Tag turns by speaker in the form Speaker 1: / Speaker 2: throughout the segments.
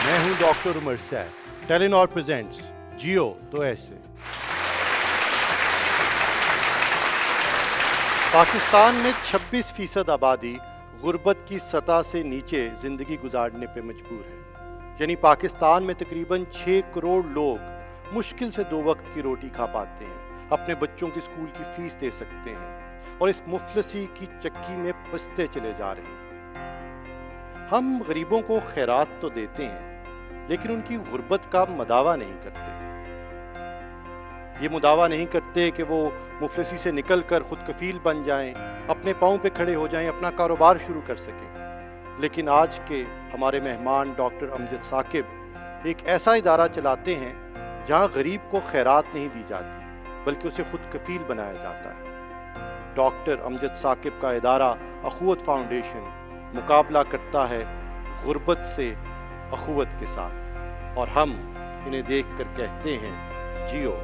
Speaker 1: میں ہوں ڈاکٹر عمر سعد. Telenor presents Jio تو ایسے. پاکستان میں 26% آبادی غربت کی سطح سے نیچے زندگی گزارنے پہ مجبور ہے. یعنی پاکستان میں تقریباً 6 کروڑ لوگ مشکل سے 2 وقت کی روٹی کھا پاتے ہیں، اپنے بچوں کی اسکول کی فیس دے سکتے ہیں، اور اس مفلسی کی چکی میں پستے چلے جا رہے ہیں. ہم غریبوں کو خیرات تو دیتے ہیں لیکن ان کی غربت کا مداوع نہیں کرتے. یہ مداوع نہیں کرتے کہ وہ مفلسی سے نکل کر خود کفیل بن جائیں، اپنے پاؤں پہ کھڑے ہو جائیں، اپنا کاروبار شروع کر سکیں. لیکن آج کے ہمارے مہمان ڈاکٹر امجد ثاقب ایک ایسا ادارہ چلاتے ہیں جہاں غریب کو خیرات نہیں دی جاتی بلکہ اسے خود کفیل بنایا جاتا ہے. ڈاکٹر امجد ثاقب کا ادارہ اخوت فاؤنڈیشن مقابلہ کرتا ہے غربت سے اخوت کے ساتھ، اور ہم انہیں دیکھ کر کہتے ہیں جیو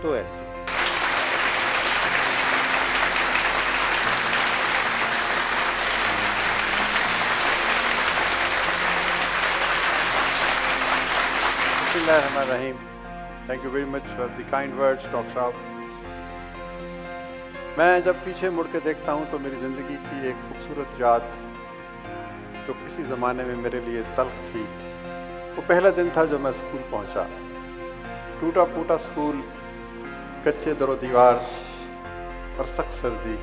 Speaker 1: تو ایسے.
Speaker 2: بسم اللہ الرحمن الرحیم. Thank you very much for the kind words doctor صاحب. میں جب پیچھے مڑ کے دیکھتا ہوں تو میری زندگی کی ایک خوبصورت یاد جو کسی زمانے میں میرے لیے تلخ تھی، وہ پہلا دن تھا جو میں اسکول پہنچا. ٹوٹا پھوٹا اسکول، کچے در و دیوار اور سخت سردی.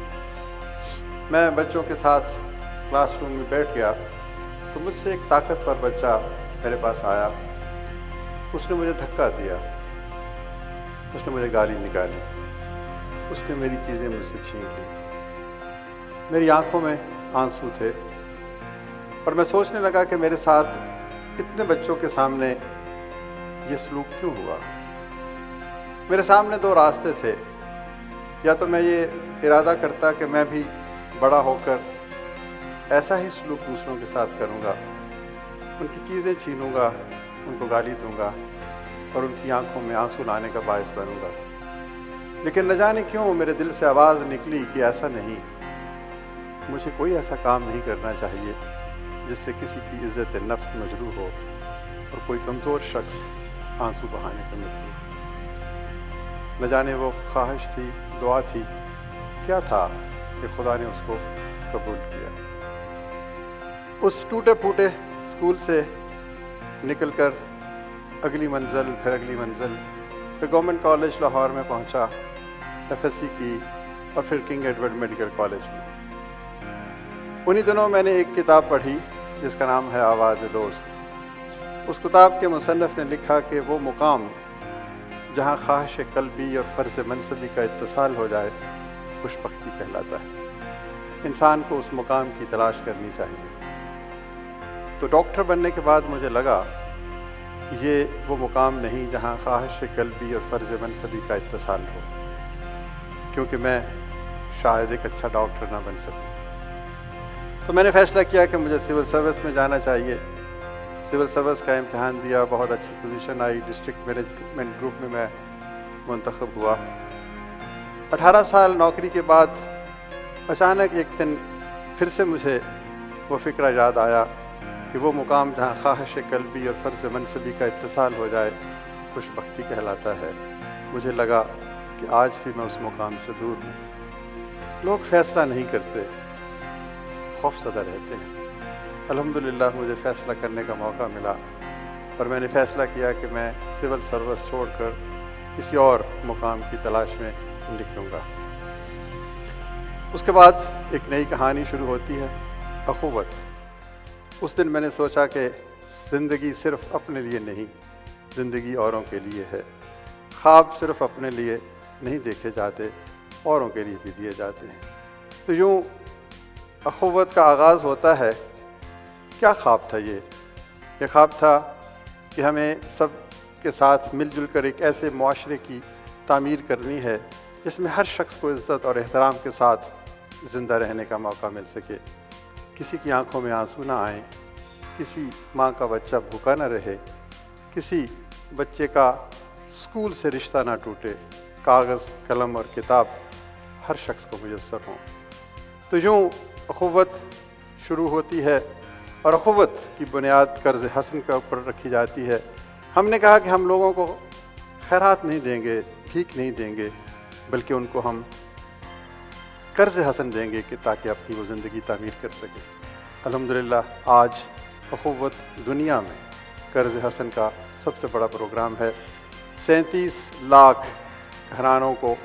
Speaker 2: میں بچوں کے ساتھ کلاس روم میں بیٹھ گیا تو مجھ سے ایک طاقتور بچہ میرے پاس آیا. اس نے مجھے دھکا دیا، اس نے مجھے گالی نکالی، اس نے میری چیزیں مجھ سے چھین لی. میری آنکھوں میں آنسو تھے اور میں سوچنے لگا کہ میرے ساتھ اتنے بچوں کے سامنے یہ سلوک کیوں ہوا. میرے سامنے 2 راستے تھے. یا تو میں یہ ارادہ کرتا کہ میں بھی بڑا ہو کر ایسا ہی سلوک دوسروں کے ساتھ کروں گا، ان کی چیزیں چھینوں گا، ان کو گالی دوں گا اور ان کی آنکھوں میں آنسو لانے کا باعث بنوں گا. لیکن نہ جانے کیوں میرے دل سے آواز نکلی کہ ایسا نہیں. مجھے کوئی ایسا کام نہیں کرنا چاہیے جس سے کسی کی عزت نفس مجروح ہو اور کوئی کمزور شخص آنسو بہانے پر مجبور ہو. نہ جانے وہ خواہش تھی، دعا تھی، کیا تھا کہ خدا نے اس کو قبول کیا. اس ٹوٹے پھوٹے اسکول سے نکل کر اگلی منزل، پھر اگلی منزل، پھر گورنمنٹ کالج لاہور میں پہنچا، FSc کی اور پھر کنگ ایڈورڈ میڈیکل کالج میں. انہی دنوں میں نے ایک کتاب پڑھی جس کا نام ہے آواز دوست. اس کتاب کے مصنف نے لکھا کہ وہ مقام جہاں خواہش قلبی اور فرض منصبی کا اتصال ہو جائے خوش بختی کہلاتا ہے. انسان کو اس مقام کی تلاش کرنی چاہیے. تو ڈاکٹر بننے کے بعد مجھے لگا یہ وہ مقام نہیں جہاں خواہش قلبی اور فرض منصبی کا اتصال ہو، کیونکہ میں شاید ایک اچھا ڈاکٹر نہ بن سکوں. تو میں نے فیصلہ کیا کہ مجھے سول سروس میں جانا چاہیے. سول سروس کا امتحان دیا، بہت اچھی پوزیشن آئی، ڈسٹرکٹ مینجمنٹ گروپ میں منتخب ہوا. 18 سال نوکری کے بعد اچانک ایک دن پھر سے مجھے وہ فکرہ یاد آیا کہ وہ مقام جہاں خواہش قلبی اور فرض منصبی کا اتصال ہو جائے خوش بختی کہلاتا ہے. مجھے لگا کہ آج بھی میں اس مقام سے دور ہوں. لوگ فیصلہ نہیں کرتے، خوف زدہ رہتے ہیں. الحمدللہ مجھے فیصلہ کرنے کا موقع ملا اور میں نے فیصلہ کیا کہ میں سول سروس چھوڑ کر کسی اور مقام کی تلاش میں نکلوں گا. اس کے بعد ایک نئی کہانی شروع ہوتی ہے، اخوت. اس دن میں نے سوچا کہ زندگی صرف اپنے لیے نہیں، زندگی اوروں کے لیے ہے. خواب صرف اپنے لیے نہیں دیکھے جاتے، اوروں کے لیے بھی دیے جاتے ہیں. تو یوں اخوت کا آغاز ہوتا ہے. کیا خواب تھا یہ خواب تھا کہ ہمیں سب کے ساتھ مل جل کر ایک ایسے معاشرے کی تعمیر کرنی ہے جس میں ہر شخص کو عزت اور احترام کے ساتھ زندہ رہنے کا موقع مل سکے. کسی کی آنکھوں میں آنسو نہ آئیں، کسی ماں کا بچہ بھوکا نہ رہے، کسی بچے کا اسکول سے رشتہ نہ ٹوٹے، کاغذ، قلم اور کتاب ہر شخص کو میسر ہوں. تو یوں اخوت شروع ہوتی ہے اور اخوت کی بنیاد قرض حسن کے اوپر رکھی جاتی ہے۔ ہم نے کہا کہ ہم لوگوں کو خیرات نہیں دیں گے، بھیک نہیں دیں گے، بلکہ ان کو ہم قرض حسن دیں گے کہ تاکہ اپنی وہ زندگی تعمیر کر سکیں۔ الحمدللہ آج اخوت دنیا میں قرض حسن کا سب سے بڑا پروگرام ہے۔ 37 لاکھ گھرانوں کو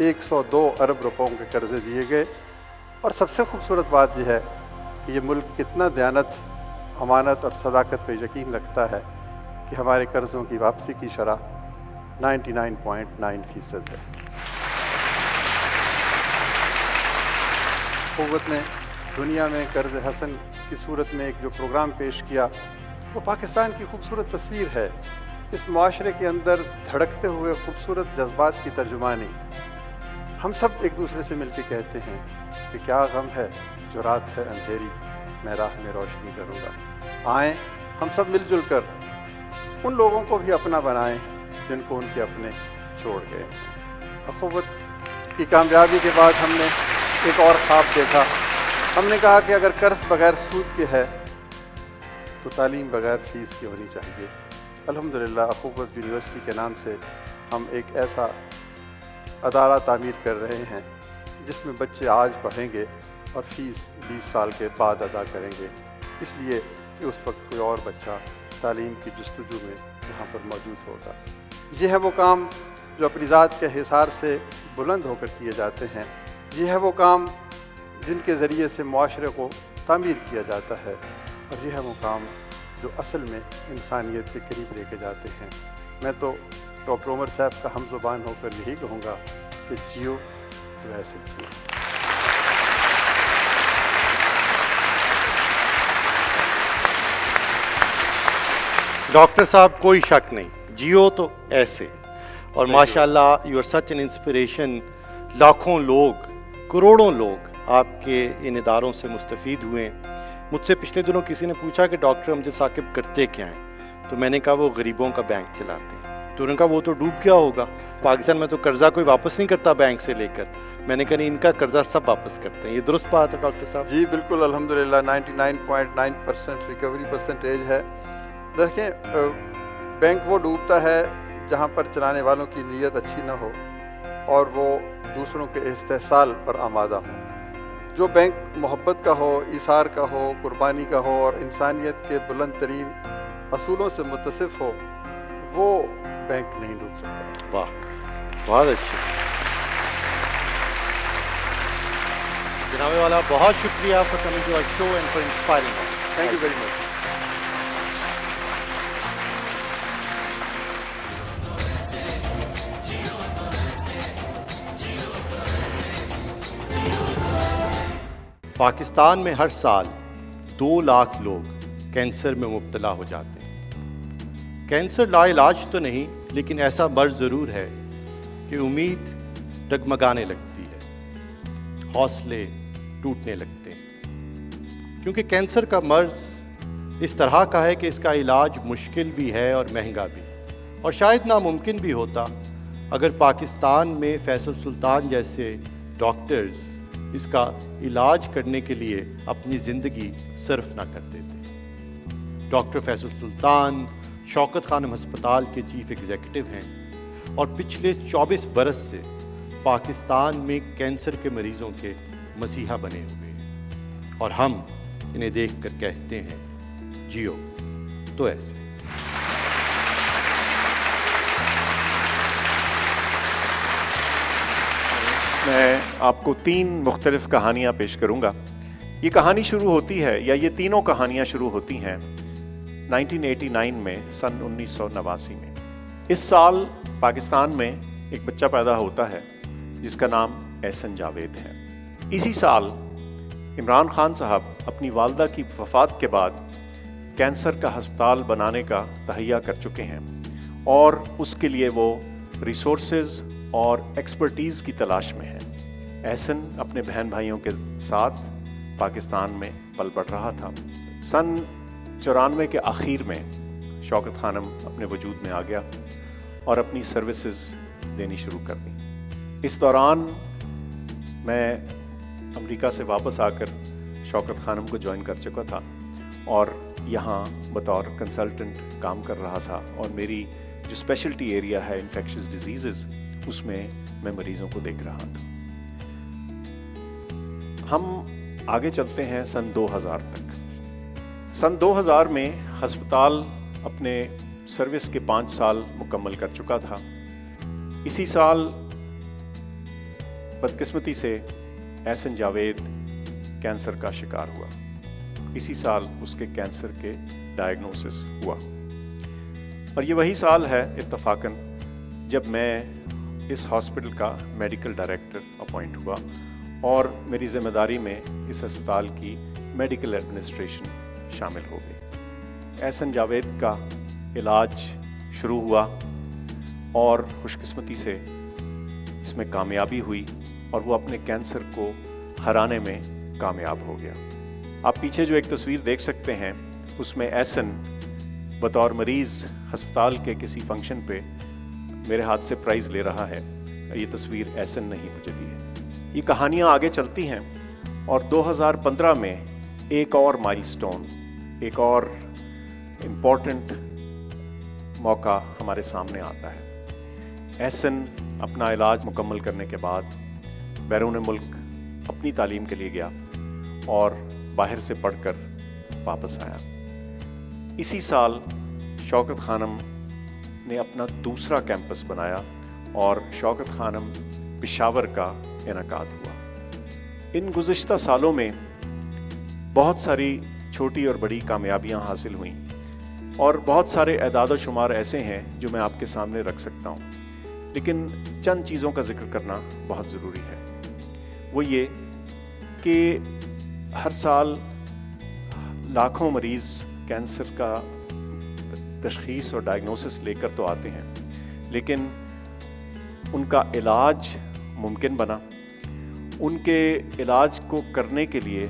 Speaker 2: 102 ارب روپوں کے قرضے دیے گئے، اور سب سے خوبصورت بات یہ ہے کہ یہ ملک کتنا دیانت، امانت اور صداقت پہ یقین رکھتا ہے کہ ہمارے قرضوں کی واپسی کی شرح 99.9% ہے۔ اخوت نے دنیا میں قرض حسن کی صورت میں ایک جو پروگرام پیش کیا وہ پاکستان کی خوبصورت تصویر ہے، اس معاشرے کے اندر دھڑکتے ہوئے خوبصورت جذبات کی ترجمانی۔ ہم سب ایک دوسرے سے مل کے کہتے ہیں کہ کیا غم ہے جو رات ہے اندھیری، میں راہ میں روشنی کروں گا۔ آئیں ہم سب مل جل کر ان لوگوں کو بھی اپنا بنائیں جن کو ان کے اپنے چھوڑ گئے ہیں۔ اخوت کی کامیابی کے بعد ہم نے ایک اور خواب دیکھا۔ ہم نے کہا کہ اگر قرض بغیر سود کے ہے تو تعلیم بغیر فیس کی ہونی چاہیے۔ الحمدللہ اخوت یونیورسٹی کے نام سے ہم ایک ایسا ادارہ تعمیر کر رہے ہیں جس میں بچے آج پڑھیں گے اور فیس 20 سال کے بعد ادا کریں گے، اس لیے کہ اس وقت کوئی اور بچہ تعلیم کی جستجو میں یہاں پر موجود ہوگا۔ یہ ہے وہ کام جو اپنی ذات کے حصار سے بلند ہو کر کیے جاتے ہیں، یہ ہے وہ کام جن کے ذریعے سے معاشرے کو تعمیر کیا جاتا ہے، اور یہ ہے وہ کام جو اصل میں انسانیت کے قریب لے کے جاتے ہیں۔ میں تو ڈاکٹر عمر صاحب کا ہم زبان ہو کر یہی کہوں گا کہ جیو ویسے جیو۔
Speaker 1: ڈاکٹر صاحب کوئی شک نہیں، جیو تو ایسے، اور ماشاءاللہ you are such an inspiration. لاکھوں لوگ، کروڑوں لوگ آپ کے ان اداروں سے مستفید ہوئے ہیں۔ مجھ سے پچھلے دنوں کسی نے پوچھا کہ ڈاکٹر امجد ثاقب کرتے کیا ہیں، تو میں نے کہا وہ غریبوں کا بینک چلاتے ہیں۔ تو انہوں نے کہا وہ تو ڈوب گیا ہوگا، پاکستان میں تو قرضہ کوئی واپس نہیں کرتا بینک سے لے کر۔ میں نے کہا نہیں، ان کا قرضہ سب واپس کرتے ہیں۔ یہ درست بات ہے ڈاکٹر صاحب؟
Speaker 2: جی بالکل، الحمدللہ 99.9% ریکوری پرسنٹیج ہے۔ دیکھیں، بینک وہ ڈوبتا ہے جہاں پر چلانے والوں کی نیت اچھی نہ ہو اور وہ دوسروں کے استحصال پر آمادہ ہوں۔ جو بینک محبت کا ہو، ایثار کا ہو، قربانی کا ہو اور انسانیت کے بلند ترین اصولوں سے متصف ہو، وہ بینک نہیں ڈوب سکتا۔
Speaker 1: واہ، بہت اچھی جناب والا، بہت شکریہ for coming to our show and for inspiring us.
Speaker 2: Thank you very much.
Speaker 1: Pakistan میں ہر سال 2 لاکھ لوگ کینسر میں مبتلا ہو جاتے ہیں۔ کینسر لا علاج تو نہیں، لیکن ایسا مرض ضرور ہے کہ امید ڈگمگانے لگتی ہے، حوصلے ٹوٹنے لگتے ہیں، کیونکہ کینسر کا مرض اس طرح کا ہے کہ اس کا علاج مشکل بھی ہے اور مہنگا بھی، اور شاید ناممکن بھی ہوتا اگر پاکستان میں فیصل سلطان جیسے ڈاکٹرز اس کا علاج کرنے کے لیے اپنی زندگی صرف نہ کر دیتے۔ ڈاکٹر فیصل سلطان شوکت خانم ہسپتال کے چیف ایگزیکٹو ہیں اور پچھلے 24 برس سے پاکستان میں کینسر کے مریضوں کے مسیحا بنے ہوئے ہیں، اور ہم انہیں دیکھ کر کہتے ہیں جیو تو ایسے۔
Speaker 3: میں آپ کو 3 مختلف کہانیاں پیش کروں گا۔ یہ کہانی شروع ہوتی ہے، یا یہ تینوں کہانیاں شروع ہوتی ہیں 1989 میں، سن 1989 میں۔ اس سال پاکستان میں ایک بچہ پیدا ہوتا ہے جس کا نام احسن جاوید ہے۔ اسی سال عمران خان صاحب اپنی والدہ کی وفات کے بعد کینسر کا ہسپتال بنانے کا تہیہ کر چکے ہیں، اور اس کے لیے وہ ریسورسز اور ایکسپرٹیز کی تلاش میں ہے۔ احسن اپنے بہن بھائیوں کے ساتھ پاکستان میں پل بڑھ رہا تھا۔ سن 94 کے آخر میں شوکت خانم اپنے وجود میں آ گیا اور اپنی سروسز دینی شروع کر دی۔ اس دوران میں امریکہ سے واپس آ کر شوکت خانم کو جوائن کر چکا تھا، اور یہاں بطور کنسلٹنٹ کام کر رہا تھا، اور میری جو اسپیشلٹی ایریا ہے انفیکشس ڈیزیزز، اس میں میں مریضوں کو دیکھ رہا تھا۔ ہم آگے چلتے ہیں سن 2000 تک۔ سن 2000 میں ہسپتال اپنے سروس کے 5 سال مکمل کر چکا تھا۔ اسی سال بدقسمتی سے احسن جاوید کینسر کا شکار ہوا۔ اسی سال اس کے کینسر کے ڈائگنوسس ہوا، اور یہ وہی سال ہے اتفاقاً جب میں اس ہاسپٹل کا میڈیکل ڈائریکٹر اپوائنٹ ہوا، اور میری ذمہ داری میں اس ہسپتال کی میڈیکل ایڈمنسٹریشن شامل ہو گئی۔ احسن جاوید کا علاج شروع ہوا، اور خوش قسمتی سے اس میں کامیابی ہوئی، اور وہ اپنے کینسر کو ہرانے میں کامیاب ہو گیا۔ آپ پیچھے جو ایک تصویر دیکھ سکتے ہیں، اس میں احسن بطور مریض ہسپتال کے کسی فنکشن پہ میرے ہاتھ سے پرائز لے رہا ہے۔ یہ تصویر احسن نے ہی مجھے دی ہے۔ یہ کہانیاں آگے چلتی ہیں، اور 2015 میں ایک اور مائل سٹون، ایک اور امپورٹنٹ موقع ہمارے سامنے آتا ہے۔ احسن اپنا علاج مکمل کرنے کے بعد بیرون ملک اپنی تعلیم کے لیے گیا، اور باہر سے پڑھ کر واپس آیا۔ اسی سال شوکت خانم نے اپنا دوسرا کیمپس بنایا، اور شوکت خانم پشاور کا انعقاد ہوا۔ ان گزشتہ سالوں میں بہت ساری چھوٹی اور بڑی کامیابیاں حاصل ہوئیں، اور بہت سارے اعداد و شمار ایسے ہیں جو میں آپ کے سامنے رکھ سکتا ہوں، لیکن چند چیزوں کا ذکر کرنا بہت ضروری ہے۔ وہ یہ کہ ہر سال لاکھوں مریض کینسر کا تشخیص اور ڈائگنوسس لے کر تو آتے ہیں، لیکن ان کا علاج ممکن بنا۔ ان کے علاج کو کرنے کے لیے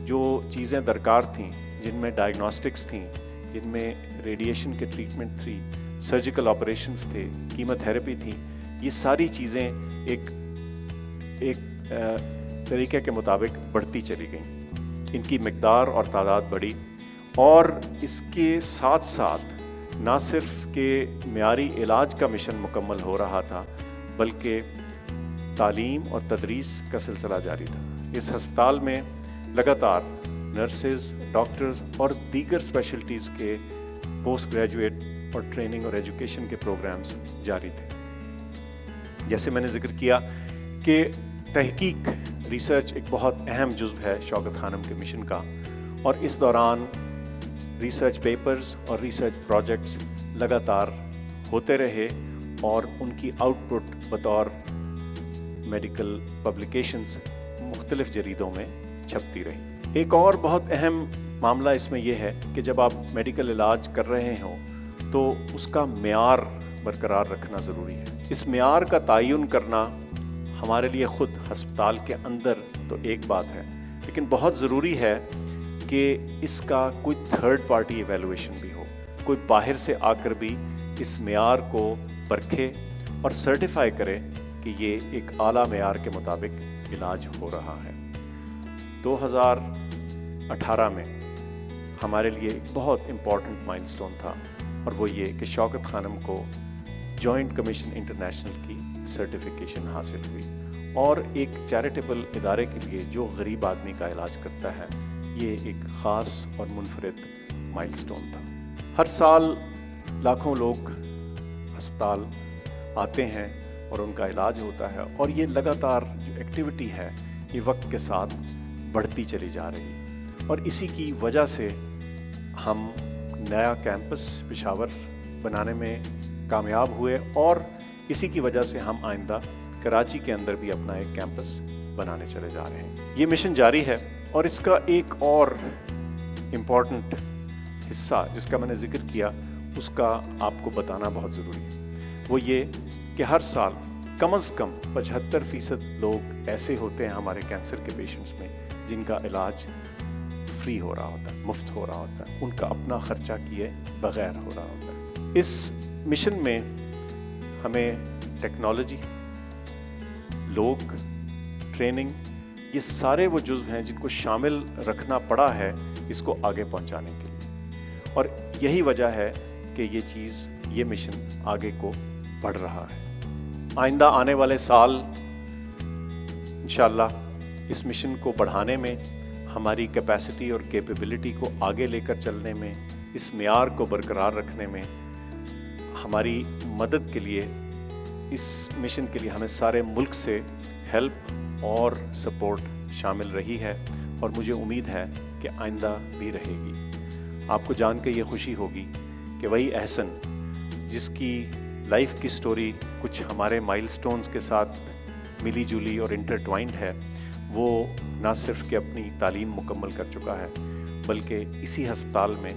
Speaker 3: جو چیزیں درکار تھیں، جن میں ڈائگنوسٹکس تھیں، جن میں ریڈیشن کے ٹریٹمنٹ تھی، سرجیکل آپریشنز تھے، کیمو تھراپی تھی، یہ ساری چیزیں ایک طریقے کے مطابق بڑھتی چلی گئیں۔ ان کی مقدار اور تعداد بڑھی، اور اس کے ساتھ ساتھ نہ صرف کہ معیاری علاج کا مشن مکمل ہو رہا تھا، بلکہ تعلیم اور تدریس کا سلسلہ جاری تھا۔ اس ہسپتال میں لگاتار نرسز، ڈاکٹرز اور دیگر اسپیشلٹیز کے پوسٹ گریجویٹ اور ٹریننگ اور ایجوکیشن کے پروگرامز جاری تھے۔ جیسے میں نے ذکر کیا کہ تحقیق، ریسرچ ایک بہت اہم جزو ہے شوکت خانم کے مشن کا، اور اس دوران ریسرچ پیپرز اور ریسرچ پروجیکٹس لگاتار ہوتے رہے، اور ان کی آؤٹ پٹ بطور میڈیکل پبلیکیشنز مختلف جریدوں میں چھپتی رہی۔ ایک اور بہت اہم معاملہ اس میں یہ ہے کہ جب آپ میڈیکل علاج کر رہے ہوں تو اس کا معیار برقرار رکھنا ضروری ہے۔ اس معیار کا تعین کرنا ہمارے لیے خود ہسپتال کے اندر تو ایک بات ہے، لیکن بہت ضروری ہے کہ اس کا کوئی تھرڈ پارٹی ایویلویشن بھی ہو، کوئی باہر سے آ کر بھی اس معیار کو پرکھے اور سرٹیفائی کرے کہ یہ ایک اعلیٰ معیار کے مطابق علاج ہو رہا ہے۔ 2018 میں ہمارے لیے ایک بہت امپورٹنٹ مائل سٹون تھا، اور وہ یہ کہ شوکت خانم کو جوائنٹ کمیشن انٹرنیشنل کی سرٹیفیکیشن حاصل ہوئی، اور ایک چیریٹیبل ادارے کے لیے جو غریب آدمی کا علاج کرتا ہے، یہ ایک خاص اور منفرد مائل سٹون تھا۔ ہر سال لاکھوں لوگ ہسپتال آتے ہیں اور ان کا علاج ہوتا ہے، اور یہ لگاتار جو ایکٹیویٹی ہے یہ وقت کے ساتھ بڑھتی چلی جا رہی ہے، اور اسی کی وجہ سے ہم نیا کیمپس پشاور بنانے میں کامیاب ہوئے، اور اسی کی وجہ سے ہم آئندہ کراچی کے اندر بھی اپنا ایک کیمپس بنانے چلے جا رہے ہیں۔ یہ مشن جاری ہے، اور اس کا ایک اور امپورٹنٹ حصہ جس کا میں نے ذکر کیا، اس کا آپ کو بتانا بہت ضروری ہے۔ وہ یہ کہ ہر سال کم از کم 75% لوگ ایسے ہوتے ہیں ہمارے کینسر کے پیشنٹس میں جن کا علاج فری ہو رہا ہوتا ہے، مفت ہو رہا ہوتا ہے، ان کا اپنا خرچہ کیے بغیر ہو رہا ہوتا ہے۔ اس مشن میں ہمیں ٹیکنالوجی، لوگ، ٹریننگ، یہ سارے وہ جزو ہیں جن کو شامل رکھنا پڑا ہے اس کو آگے پہنچانے کے لیے. اور یہی وجہ ہے کہ یہ مشن آگے کو بڑھ رہا ہے. آئندہ آنے والے سال انشاءاللہ اس مشن کو بڑھانے میں، ہماری کیپیسٹی اور کیپیبلٹی کو آگے لے کر چلنے میں، اس معیار کو برقرار رکھنے میں ہماری مدد کے لیے، اس مشن کے لیے ہمیں سارے ملک سے ہیلپ اور سپورٹ شامل رہی ہے، اور مجھے امید ہے کہ آئندہ بھی رہے گی. آپ کو جان کے یہ خوشی ہوگی کہ وہی احسن جس کی لائف کی سٹوری کچھ ہمارے مائل سٹونز کے ساتھ ملی جلی اور انٹرٹوائنڈ ہے، وہ نہ صرف کہ اپنی تعلیم مکمل کر چکا ہے، بلکہ اسی ہسپتال میں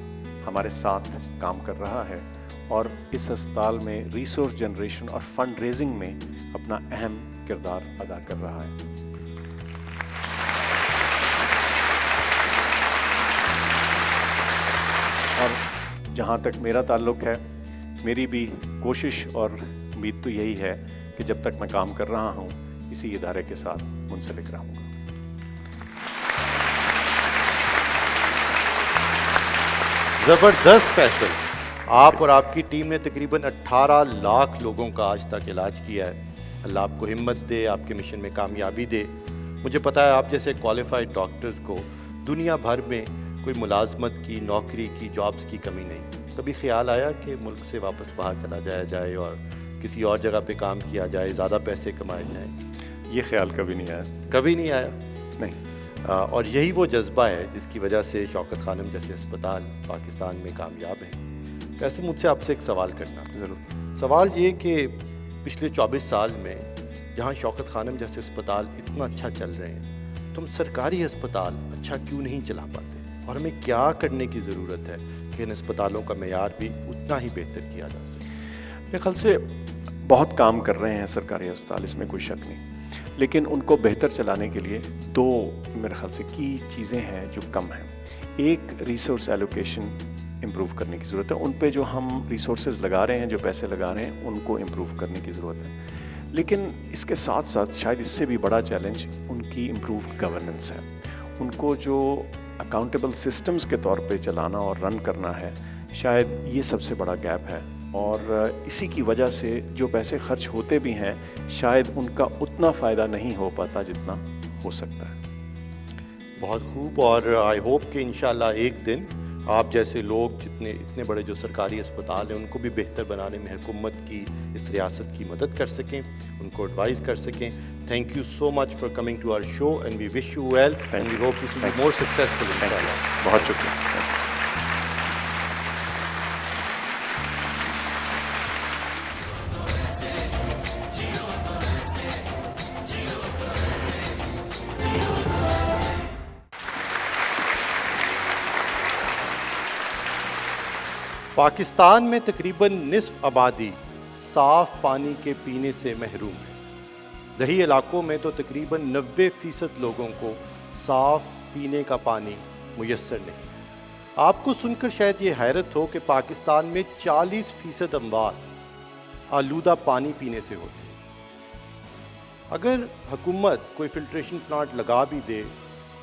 Speaker 3: ہمارے ساتھ کام کر رہا ہے، اور اس ہسپتال میں ریسورس جنریشن اور فنڈ ریزنگ میں اپنا اہم کردار ادا کر رہا ہے. اور جہاں تک میرا تعلق ہے، میری بھی کوشش اور امید تو یہی ہے کہ جب تک میں کام کر رہا ہوں اسی ادارے کے ساتھ منسلک رہوں گا.
Speaker 1: زبردست فیصل. آپ اور آپ کی ٹیم نے تقریباً 18 لاکھ لوگوں کا آج تک علاج کیا ہے. اللہ آپ کو ہمت دے، آپ کے مشن میں کامیابی دے. مجھے پتا ہے آپ جیسے کوالیفائڈ ڈاکٹرز کو دنیا بھر میں کوئی ملازمت کی، نوکری کی، جابز کی کمی نہیں. کبھی خیال آیا کہ ملک سے واپس باہر چلا جایا جائے اور کسی اور جگہ پہ کام کیا جائے، زیادہ پیسے کمائے جائیں؟
Speaker 3: یہ خیال کبھی نہیں آیا.
Speaker 1: کبھی نہیں آیا؟
Speaker 3: نہیں.
Speaker 1: اور یہی وہ جذبہ ہے جس کی وجہ سے شوکت خانم جیسے اسپتال پاکستان میں کامیاب ہیں. ویسے مجھ سے آپ سے ایک سوال کرنا.
Speaker 3: ضرور.
Speaker 1: سوال یہ کہ پچھلے 24 سال میں جہاں شوکت خانم جیسے اسپتال اتنا اچھا چل رہے ہیں، تو ہم سرکاری ہسپتال اچھا کیوں نہیں چلا پاتے؟ اور ہمیں کیا کرنے کی ضرورت ہے کہ ان اسپتالوں کا معیار بھی اتنا ہی بہتر کیا جا سکے؟
Speaker 3: میرے خیال سے بہت کام کر رہے ہیں سرکاری ہسپتال، اس میں کوئی شک نہیں، لیکن ان کو بہتر چلانے کے لیے دو میرے خیال سے کی چیزیں ہیں جو کم ہیں. ایک ریسورس ایلوکیشن امپروو کرنے کی ضرورت ہے. ان پہ جو ہم ریسورسز لگا رہے ہیں، جو پیسے لگا رہے ہیں، ان کو امپروو کرنے کی ضرورت ہے. لیکن اس کے ساتھ ساتھ شاید اس سے بھی بڑا چیلنج ان کی امپروو گورننس ہے. ان کو جو اکاؤنٹیبل سسٹمز کے طور پہ چلانا اور رن کرنا ہے، شاید یہ سب سے بڑا گیپ ہے. اور اسی کی وجہ سے جو پیسے خرچ ہوتے بھی ہیں، شاید ان کا اتنا فائدہ نہیں ہو پاتا جتنا ہو سکتا ہے.
Speaker 1: بہت خوب. اور آئی ہوپ کہ انشاءاللہ ایک دن آپ جیسے لوگ اتنے بڑے جو سرکاری اسپتال ہیں ان کو بھی بہتر بنانے میں حکومت کی، اس ریاست کی مدد کر سکیں، ان کو ایڈوائز کر سکیں. Thank you so much for coming to our show and we wish you well and we hope to be more successful انشاءاللہ.
Speaker 3: بہت شکریہ.
Speaker 1: پاکستان میں تقریباً نصف آبادی صاف پانی کے پینے سے محروم ہے. دیہی علاقوں میں تو تقریباً 90% لوگوں کو صاف پینے کا پانی میسر نہیں. آپ کو سن کر شاید یہ حیرت ہو کہ پاکستان میں 40% اموات آلودہ پانی پینے سے ہوتے ہیں. اگر حکومت کوئی فلٹریشن پلانٹ لگا بھی دے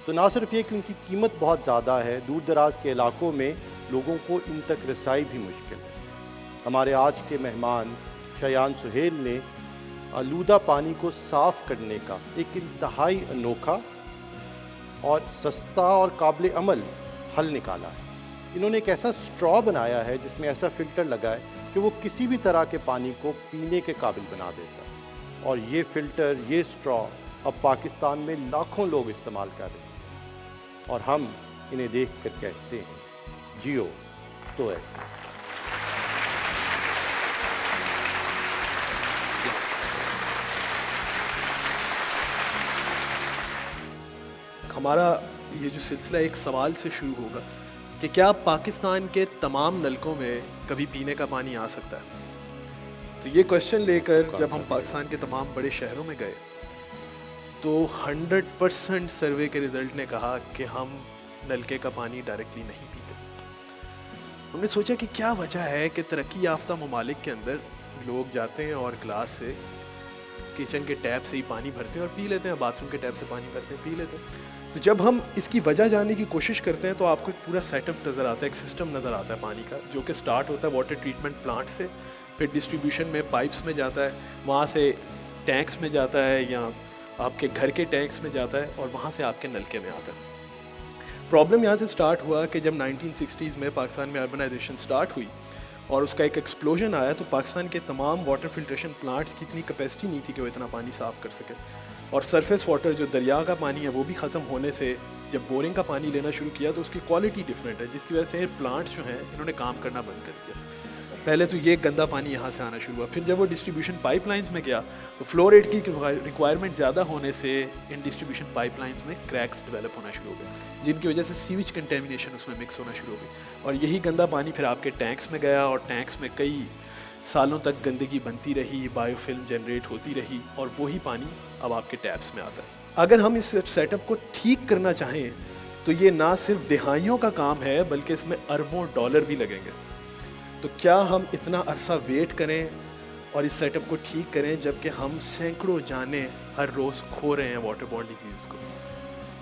Speaker 1: تو نہ صرف یہ کہ ان کی قیمت بہت زیادہ ہے، دور دراز کے علاقوں میں لوگوں کو ان تک رسائی بھی مشکل ہے. ہمارے آج کے مہمان شایان سہیل نے آلودہ پانی کو صاف کرنے کا ایک انتہائی انوکھا اور سستا اور قابل عمل حل نکالا ہے. انہوں نے ایک ایسا سٹرا بنایا ہے جس میں ایسا فلٹر لگا ہے کہ وہ کسی بھی طرح کے پانی کو پینے کے قابل بنا دیتا ہے. اور یہ فلٹر، یہ سٹرا اب پاکستان میں لاکھوں لوگ استعمال کر رہے ہیں، اور ہم انہیں دیکھ کر کہتے ہیں جیو تو ایسے.
Speaker 4: ہمارا یہ جو سلسلہ ایک سوال سے شروع ہوگا کہ کیا پاکستان کے تمام نلکوں میں کبھی پینے کا پانی آ سکتا ہے؟ تو یہ کوشچن لے کر جب ہم پاکستان کے تمام بڑے شہروں میں گئے تو 100% سروے کے رزلٹ نے کہا کہ ہم نلکے کا پانی ڈائریکٹلی نہیں پیتے. ہم نے سوچا کہ کیا وجہ ہے کہ ترقی یافتہ ممالک کے اندر لوگ جاتے ہیں اور گلاس سے کچن کے ٹیپ سے ہی پانی بھرتے ہیں اور پی لیتے ہیں، باتھ روم کے ٹیپ سے پانی بھرتے ہیں، پی لیتے ہیں. تو جب ہم اس کی وجہ جاننے کی کوشش کرتے ہیں تو آپ کو ایک پورا سیٹ اپ نظر آتا ہے، ایک سسٹم نظر آتا ہے پانی کا، جو کہ سٹارٹ ہوتا ہے واٹر ٹریٹمنٹ پلانٹ سے، پھر ڈسٹریبیوشن میں پائپس میں جاتا ہے، وہاں سے ٹینکس میں جاتا ہے یا آپ کے گھر کے ٹینکس میں جاتا ہے، اور وہاں سے آپ کے نلکے میں آتا ہے۔ پرابلم یہاں سے سٹارٹ ہوا کہ جب 1960s میں پاکستان میں اربنائزیشن سٹارٹ ہوئی اور اس کا ایک ایکسپلوژن آیا، تو پاکستان کے تمام واٹر فلٹریشن پلانٹس کی اتنی کیپیسٹی نہیں تھی کہ وہ اتنا پانی صاف کر سکے، اور سرفیس واٹر جو دریا کا پانی ہے وہ بھی ختم ہونے سے جب بورنگ کا پانی لینا شروع کیا تو اس کی کوالٹی ڈفرینٹ ہے، جس کی وجہ سے پلانٹس جو ہیں انہوں نے کام کرنا بند کر دیا۔ پہلے تو یہ گندا پانی یہاں سے آنا شروع ہوا، پھر جب وہ ڈسٹریبیوشن پائپ لائنس میں گیا تو فلو ریٹ کی ریکوائرمنٹ زیادہ ہونے سے ان ڈسٹریبیوشن پائپ لائنس میں کریکس ڈیولپ ہونا شروع ہو گئے، جن کی وجہ سے سیویج کنٹیمنیشن اس میں مکس ہونا شروع ہو گئی، اور یہی گندا پانی پھر آپ کے ٹینکس میں گیا، اور ٹینکس میں کئی سالوں تک گندگی بنتی رہی، بایو فلم جنریٹ ہوتی رہی، اور وہی پانی اب آپ کے ٹیپس میں آتا ہے۔ اگر ہم اس سیٹ اپ کو ٹھیک کرنا چاہیں تو یہ نہ صرف دہائیوں کا کام ہے بلکہ اس میں اربوں ڈالر بھی لگیں گے۔ تو کیا ہم اتنا عرصہ ویٹ کریں اور اس سیٹ اپ کو ٹھیک کریں جبکہ ہم سینکڑوں جانیں ہر روز کھو رہے ہیں واٹر بورن ڈیزیز کو؟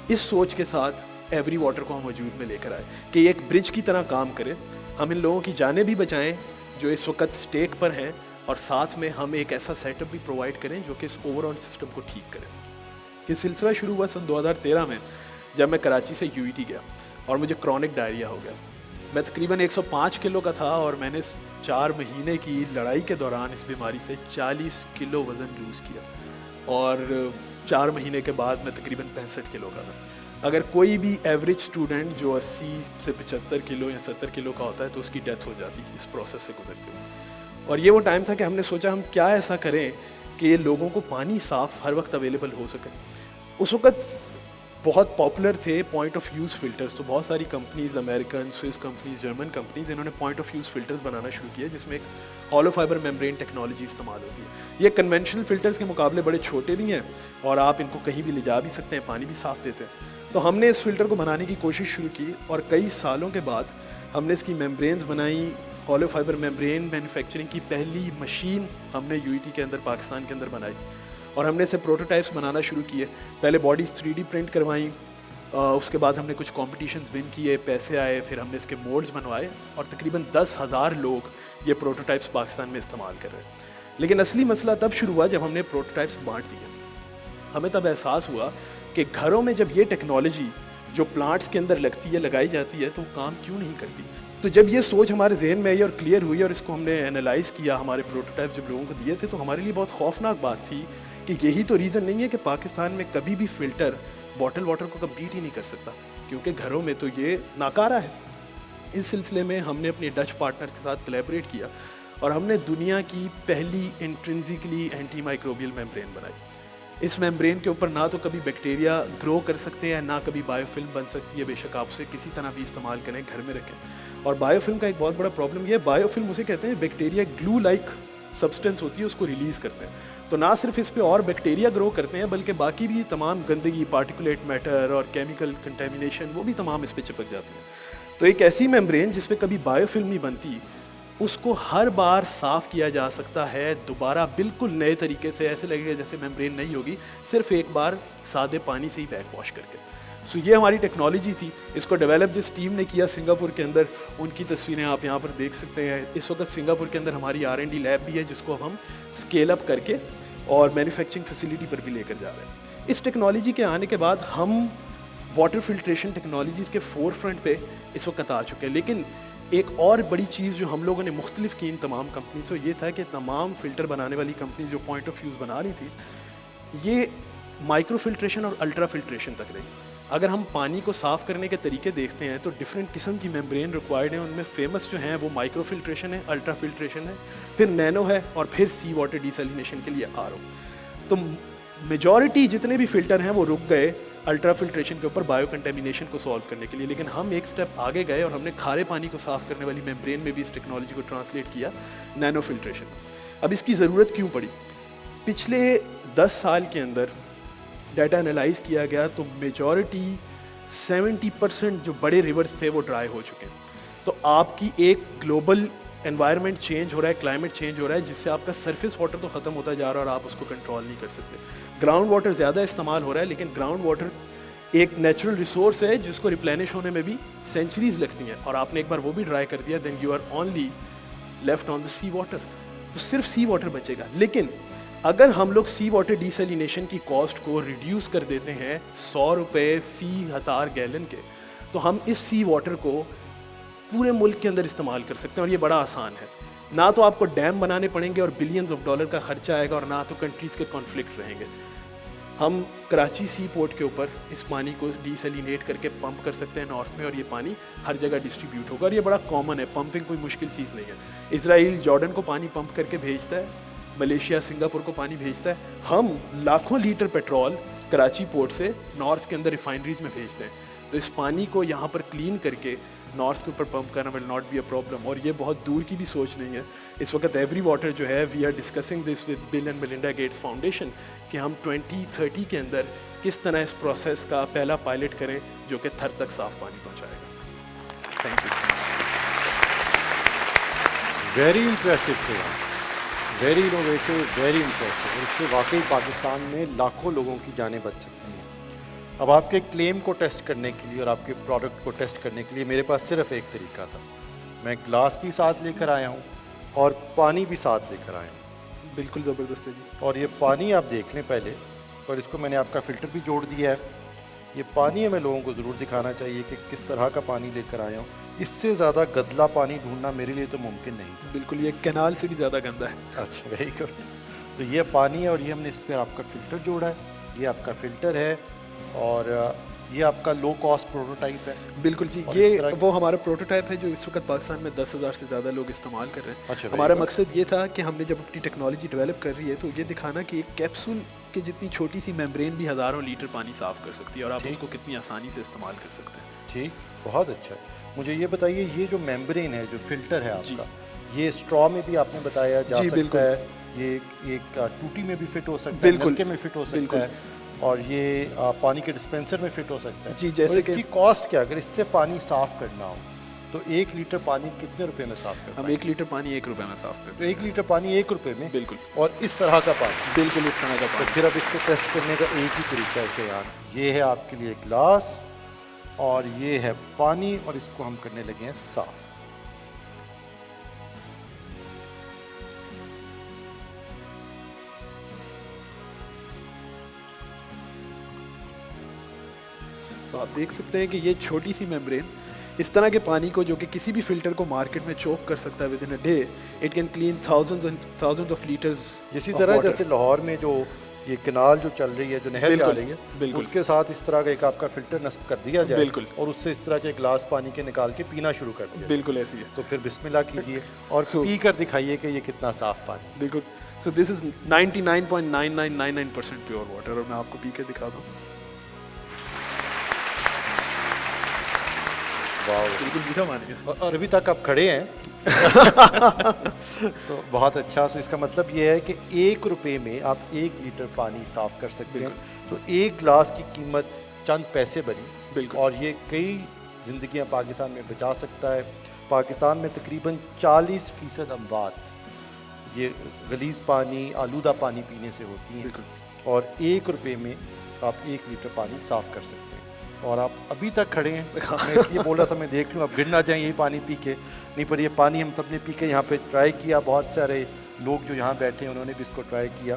Speaker 4: اس سوچ کے ساتھ ایوری واٹر کو ہم وجود میں لے کر آئے کہ یہ ایک برج کی طرح کام کرے، ہم ان لوگوں کی جانیں بھی بچائیں جو اس وقت سٹیک پر ہیں، اور ساتھ میں ہم ایک ایسا سیٹ اپ بھی پرووائڈ کریں جو کہ اس اوور آل سسٹم کو ٹھیک کرے۔ یہ سلسلہ شروع ہوا سن 2013 میں جب میں کراچی سے UET گیا اور مجھے کرونک ڈائریا ہو گیا۔ میں تقریباً 105 کلو کا تھا اور میں نے 4 مہینے کی لڑائی کے دوران اس بیماری سے 40 کلو وزن لوز کیا، اور 4 مہینے کے بعد میں تقریباً 65 کلو کا تھا۔ اگر کوئی بھی ایوریج اسٹوڈنٹ جو 80 سے 75 کلو یا 70 کلو کا ہوتا ہے تو اس کی ڈیتھ ہو جاتی اس پروسیس سے گزرتے ہوئے، اور یہ وہ ٹائم تھا کہ ہم نے سوچا ہم کیا ایسا کریں کہ یہ لوگوں کو پانی صاف ہر وقت اویلیبل ہو سکے۔ اس وقت بہت پاپولر تھے پوائنٹ آف یوز فلٹرز، تو بہت ساری companies, American, Swiss companies, German companies, انہوں نے پوائنٹ آف یوز فلٹرز بنانا شروع کیا جس میں ایک ہالو فائبر میمبرین ٹیکنالوجی استعمال ہوتی ہے۔ یہ کنونشنل فلٹرز کے مقابلے بڑے چھوٹے بھی ہیں اور آپ ان کو کہیں بھی لے جا بھی سکتے ہیں، پانی بھی صاف دیتے ہیں۔ تو ہم نے اس فلٹر کو بنانے کی کوشش شروع کی، اور کئی سالوں کے بعد ہم نے اس کی میمبرینز بنائی۔ ہالو فائبر میمبرین مینوفیکچرنگ کی پہلی مشین ہم نے UET کے اندر، پاکستان کے اندر بنائی، اور ہم نے اسے پروٹوٹائپس بنانا شروع کیے۔ پہلے باڈیز 3D پرنٹ کروائیں، اس کے بعد ہم نے کچھ کمپٹیشنز ون کیے، پیسے آئے، پھر ہم نے اس کے موڈز بنوائے، اور تقریباً 10,000 لوگ یہ پروٹوٹائپس پاکستان میں استعمال کر رہے ہیں۔ لیکن اصلی مسئلہ تب شروع ہوا جب ہم نے پروٹوٹائپس بانٹ دیے۔ ہمیں تب احساس ہوا کہ گھروں میں جب یہ ٹیکنالوجی جو پلانٹس کے اندر لگتی ہے، لگائی جاتی ہے، تو کام کیوں نہیں کرتی؟ تو جب یہ سوچ ہمارے ذہن میں آئی اور کلیئر ہوئی اور اس کو ہم نے انالائز کیا، ہمارے پروٹوٹائپ جب لوگوں کو دیے تھے، تو ہمارے لیے بہت خوفناک بات تھی کہ یہی تو ریزن نہیں ہے کہ پاکستان میں کبھی بھی فلٹر باٹل واٹر کو کمپیٹ ہی نہیں کر سکتا، کیونکہ گھروں میں تو یہ ناکارہ ہے۔ اس سلسلے میں ہم نے اپنے ڈچ پارٹنرز کے ساتھ کولیبریٹ کیا اور ہم نے دنیا کی پہلی انٹرنسکلی اینٹی مائکروبیل میمبرین بنائی۔ اس میمبرین کے اوپر نہ تو کبھی بیکٹیریا گرو کر سکتے ہیں، نہ کبھی بایو فلم بن سکتی ہے، بے شک آپ اسے کسی طرح بھی استعمال کریں، گھر میں رکھیں۔ اور بایو فلم کا ایک بہت بڑا پرابلم یہ ہے، بایو فلم اسے کہتے ہیں بیکٹیریا گلو لائک سبسٹنس ہوتی ہے، اس کو ریلیز کرتے ہیں، تو نہ صرف اس پہ اور بیکٹیریا گرو کرتے ہیں بلکہ باقی بھی تمام گندگی، پارٹیکولیٹ میٹر اور کیمیکل کنٹیمنیشن وہ بھی تمام اس پہ چپک جاتی ہیں۔ تو ایک ایسی میمبرین جس پہ کبھی بایو فلم نہیں بنتی، اس کو ہر بار صاف کیا جا سکتا ہے دوبارہ بالکل نئے طریقے سے، ایسے لگے گا جیسے میمبرین نہیں ہوگی، صرف ایک بار سادے پانی سے ہی بیک واش کر کے۔ سو یہ ہماری ٹیکنالوجی تھی۔ اس کو ڈیولپ جس ٹیم نے کیا سنگاپور کے اندر، ان کی تصویریں آپ یہاں پر دیکھ سکتے ہیں۔ اس وقت سنگاپور کے اندر ہماری R&D لیب بھی ہے جس کو ہم اسکیل اپ کر کے اور مینوفیکچرنگ فیسلٹی پر بھی لے کر جا رہے ہیں۔ اس ٹیکنالوجی کے آنے کے بعد ہم واٹر فلٹریشن ٹیکنالوجیز کے فور فرنٹ پہ اس وقت آ چکے ہیں، لیکن ایک اور بڑی چیز جو ہم لوگوں نے مختلف کی ان تمام کمپنیز سے، یہ تھا کہ تمام فلٹر بنانے والی کمپنیز جو پوائنٹ آف ویوز بنا رہی تھی، یہ مائکرو فلٹریشن اور الٹرا فلٹریشن تک رہی۔ اگر ہم پانی کو صاف کرنے کے طریقے دیکھتے ہیں تو ڈفرینٹ قسم کی میمبرین ریکوائرڈ ہیں، ان میں فیمس جو ہیں وہ مائکرو فلٹریشن ہے، الٹرا فلٹریشن ہے، پھر نینو ہے، اور پھر سی واٹر ڈیسیلینیشن کے لیے RO۔ تو میجورٹی جتنے بھی فلٹر ہیں وہ رک گئے الٹرا فلٹریشن کے اوپر بایو کنٹیمنیشن کو سالو کرنے کے لیے، لیکن ہم ایک سٹیپ آگے گئے اور ہم نے کھارے پانی کو صاف کرنے والی میمبرین میں بھی اس ٹیکنالوجی کو ٹرانسلیٹ کیا، نینو فلٹریشن۔ اب اس کی ضرورت کیوں پڑی؟ پچھلے 10 سال کے اندر ڈیٹا انالائز کیا گیا تو میجورٹی 70% جو بڑے ریورز تھے وہ ڈرائی ہو چکے ہیں۔ تو آپ کی ایک گلوبل انوائرمنٹ چینج ہو رہا ہے، کلائمیٹ چینج ہو رہا ہے، جس سے آپ کا سرفیس واٹر تو ختم ہوتا جا رہا ہے اور آپ اس کو کنٹرول نہیں کر سکتے۔ گراؤنڈ واٹر زیادہ استعمال ہو رہا ہے، لیکن گراؤنڈ واٹر ایک نیچرل ریسورس ہے جس کو ریپلینش ہونے میں بھی سینچریز لگتی ہیں, اور آپ نے ایک بار وہ بھی ڈرائی کر دیا, then you are only left on the sea water. تو صرف سی واٹر بچے گا. لیکن اگر ہم لوگ سی واٹر ڈیسیلینیشن کی کاسٹ کو ریڈیوس کر دیتے ہیں 100 روپے فی 1000 گیلن کے, تو ہم اس سی واٹر کو پورے ملک کے اندر استعمال کر سکتے ہیں, اور یہ بڑا آسان ہے. نہ تو آپ کو ڈیم بنانے پڑیں گے اور بلینز آف ڈالر کا خرچہ آئے گا, اور نہ تو کنٹریز کے کانفلکٹ رہیں گے. ہم کراچی سی پورٹ کے اوپر اس پانی کو ڈیسیلینیٹ کر کے پمپ کر سکتے ہیں نارتھ میں, اور یہ پانی ہر جگہ ڈسٹریبیوٹ ہوگا, اور یہ بڑا کامن ہے. پمپنگ کوئی مشکل چیز نہیں ہے. اسرائیل جارڈن کو پانی پمپ کر کے بھیجتا ہے, ملیشیا سنگاپور کو پانی بھیجتا ہے. ہم لاکھوں لیٹر پیٹرول کراچی پورٹ سے نارتھ کے اندر ریفائنریز میں بھیجتے ہیں. تو اس پانی کو یہاں پر کلین کر کے نارتھ کے اوپر پمپ کرنا will not be a problem, اور یہ بہت دور کی بھی سوچ نہیں ہے. اس وقت ایوری واٹر جو ہے, we are discussing this with Bill and Melinda Gates Foundation کہ ہم 2030 کے اندر کس طرح اس پروسیس کا پہلا پائلٹ کریں جو کہ تھر تک صاف پانی پہنچائے گا. Thank you.
Speaker 1: ویری امپریسو تھے, ویری انوویٹو, ویری امپریسو. اور اس سے واقعی پاکستان میں لاکھوں لوگوں کی جانیں بچ سکتی ہیں. اب آپ کے کلیم کو ٹیسٹ کرنے کے لیے اور آپ کے پروڈکٹ کو ٹیسٹ کرنے کے لیے میرے پاس صرف ایک طریقہ تھا. میں گلاس بھی ساتھ لے کر آیا ہوں اور پانی بھی ساتھ لے کر آیا ہوں.
Speaker 4: بالکل زبردست ہے جی.
Speaker 1: اور یہ پانی آپ دیکھ لیں پہلے, اور اس کو میں نے آپ کا فلٹر بھی جوڑ دیا ہے. یہ پانی ہمیں لوگوں کو ضرور دکھانا چاہیے کہ کس طرح کا پانی لے کر آیا ہوں. اس سے زیادہ گدلا پانی ڈھونڈنا میرے لیے تو ممکن نہیں تھا.
Speaker 4: بالکل, یہ کینال سے بھی زیادہ گندا ہے.
Speaker 1: اچھا, ویری گڈ. تو یہ پانی ہے, اور یہ ہم نے اس پہ آپ کا فلٹر جوڑا ہے. یہ آپ کا فلٹر ہے, اور یہ آپ کا لو کاسٹ پروٹوٹائپ ہے.
Speaker 4: بالکل جی, یہ وہ ہمارا پروٹوٹائپ ہے جو اس وقت پاکستان میں 10,000 سے زیادہ لوگ استعمال کر رہے ہیں.
Speaker 1: اچھا,
Speaker 4: ہمارا مقصد یہ تھا کہ ہم نے جب اپنی ٹیکنالوجی ڈیولپ کر رہی ہے تو یہ دکھانا کہ ایک کیپسول کی جتنی چھوٹی سی ممبرین بھی ہزاروں لیٹر پانی صاف کر سکتی ہے, اور آپ اس کو کتنی آسانی سے استعمال کر سکتے ہیں.
Speaker 1: ٹھیک, بہت اچھا ہے. مجھے یہ بتائیے, یہ جو ممبرین ہے, جو فلٹر ہے آپ کا, یہ اسٹرا میں بھی آپ نے بتایا جا سکتا ہے, یہ ایک ٹوٹی میں بھی فٹ ہو سکتا ہے, نلکے میں فٹ ہو سکتا ہے, اور یہ پانی کے ڈسپینسر میں فٹ ہو سکتا ہے.
Speaker 4: جی, جیسے کہ
Speaker 1: اس کی کاسٹ کیا, اگر اس سے پانی صاف کرنا ہو تو 1 لیٹر پانی کتنے روپے میں صاف کرنا؟
Speaker 4: ہم 1 لیٹر پانی 1 روپے میں صاف کرتے
Speaker 1: ہیں. 1 لیٹر پانی 1 روپے میں.
Speaker 4: بالکل.
Speaker 1: اور اس طرح کا پانی,
Speaker 4: بالکل اس طرح کا پانی.
Speaker 1: تو پھر اب اس کو ٹیسٹ کرنے کا ایک ہی طریقہ ہے کہ یار یہ ہے آپ کے لیے گلاس, اور یہ ہے پانی, اور اس کو ہم کرنے لگے ہیں صاف.
Speaker 4: تو آپ دیکھ سکتے ہیں کہ یہ چھوٹی سی ممبرین اس طرح کے پانی کو, جو کہ کسی بھی فلٹر کو مارکیٹ میں چوک کر سکتا ہے with in a day, it can clean thousands of letters.
Speaker 1: اسی طرح جیسے لاہور میں جو یہ کنال جو چل رہی ہے, جو نہر جا رہی ہے, اس کے ساتھ اس طرح کا ایک آپ کا فلٹر نصب کر دیا جائے,
Speaker 4: بالکل,
Speaker 1: اور اس سے اس طرح کے گلاس پانی کے نکال کے پینا شروع کر دیا.
Speaker 4: بالکل ایسی ہے.
Speaker 1: تو پھر بسم اللہ کیجیے اور پی کر دکھائیے کہ یہ کتنا صاف پانی.
Speaker 4: بالکل. سو دس از 99.9999% پیور واٹر, اور میں آپ کو پی کے دکھا دوں. بالکل میٹھا پانی ہے,
Speaker 1: اور ابھی تک آپ کھڑے ہیں تو بہت اچھا. سو اس کا مطلب یہ ہے کہ 1 روپے میں آپ 1 لیٹر پانی صاف کر سکتے ہیں. تو ایک گلاس کی قیمت چند پیسے بنی.
Speaker 4: بالکل.
Speaker 1: اور یہ کئی زندگیاں پاکستان میں بچا سکتا ہے. پاکستان میں تقریباً 40% اموات یہ غلیظ پانی, آلودہ پانی پینے سے ہوتی ہیں.
Speaker 4: بالکل.
Speaker 1: اور 1 روپے میں آپ 1 لیٹر پانی صاف کر سکتے ہیں. اور آپ ابھی تک کھڑے ہیں. میں اس لیے بول رہا تھا میں دیکھ لوں اب گر نہ جائیں یہی پانی پی کے. نہیں, پر یہ پانی ہم سب نے پی کے یہاں پہ ٹرائی کیا. بہت سارے لوگ جو یہاں بیٹھے ہیں انہوں نے بھی اس کو ٹرائی کیا,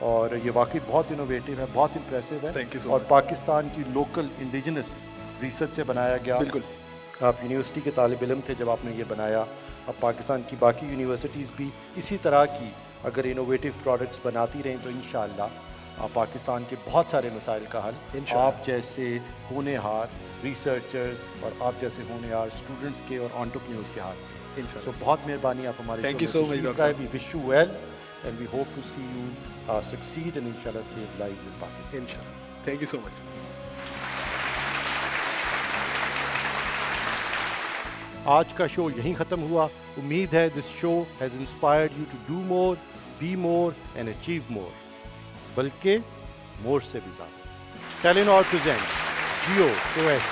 Speaker 1: اور یہ واقعی بہت انوویٹو ہے, بہت امپریسو ہے. اور پاکستان کی لوکل انڈیجنس ریسرچ سے بنایا گیا.
Speaker 4: بالکل.
Speaker 1: آپ یونیورسٹی کے طالب علم تھے جب آپ نے یہ بنایا. اب پاکستان کی باقی یونیورسٹیز بھی اسی طرح کی اگر انوویٹو پروڈکٹس بناتی رہیں تو انشاءاللہ پاکستان کے بہت سارے مسائل کا حل آپ جیسے ہونہار ریسرچرز اور آپ جیسے ہونہار اسٹوڈنٹس کے اور انٹرپرینیورز کے ہاتھ میں. سو بہت مہربانی آپ ہمارے
Speaker 4: thank you so much.
Speaker 1: We wish you well and we hope to see you succeed and انشاءاللہ سیو لائفز ان پاکستان.
Speaker 4: انشاءاللہ. Thank you so much.
Speaker 1: آج کا شو یہیں ختم ہوا. امید ہے this show has inspired you to do more, be more and achieve more, بلکہ مور سے بھی زیادہ. Telenor presents Jio OS